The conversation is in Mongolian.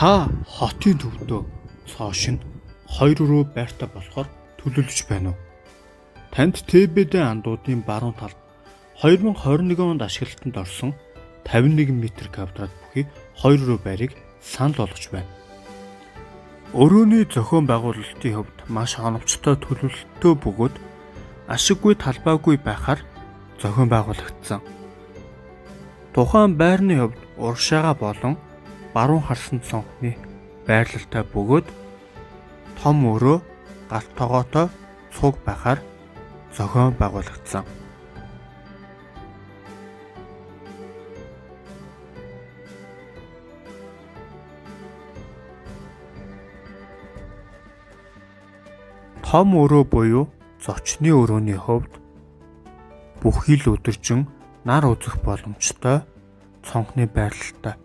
Та хотын төвдөө цоош нь 2 руу байртай болохоор төлөвлөж байна уу? Танд ТБД андуудын баруун талд 2021 онд ашиглалтанд орсон 51 м2 бүхий 2 руу байрыг санал болгож байна. Өрөөний зохион байгуулалтын хувьд маш оновчтой төлөвлөлттэй бөгөөд ашиггүй талбайгүй байхаар зохион байгуулагдсан. Тухайн байрны хувьд урагшаага болон баруун харсан цонхны байрлалтай бөгөөд том өрөө галт тогоотой цуг байхаар зохион байгуулагдсан. Том өрөө буюу зочны өрөөний хувьд бүхий л өдөржин нар үзэх боломжтой цонхны байрлалтай.